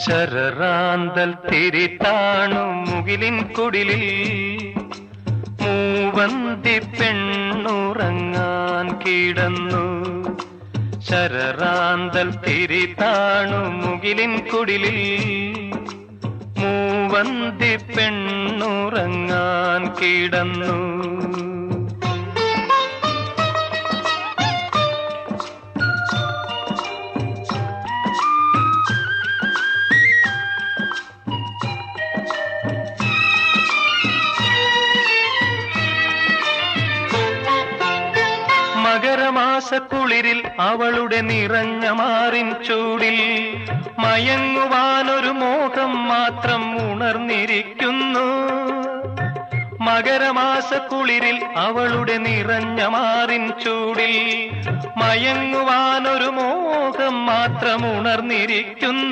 ശരറാന്തൽ തിരിത്താണു മുകിലിൻ കുടിലിൽ മൂവന്തി പെണ്ണുറങ്ങാൻ കിടന്നു. ശരറാന്തൽ തിരിത്താണു മുകിലിൻ കുടിലിൽ മൂവന്തി പെണ്ണുറങ്ങാൻ കിടന്നു. മകരമാസക്കുളിരിൽ അവളുടെ നിറഞ്ഞ മാറിൻ ചൂടിൽ മയങ്ങുവാനൊരു മോഹം മാത്രം ഉണർന്നിരിക്കുന്നു. മകരമാസക്കുളിരിൽ അവളുടെ നിറഞ്ഞ മാറിൻ ചൂടിൽ മയങ്ങുവാനൊരു മോഹം മാത്രം ഉണർന്നിരിക്കുന്നു.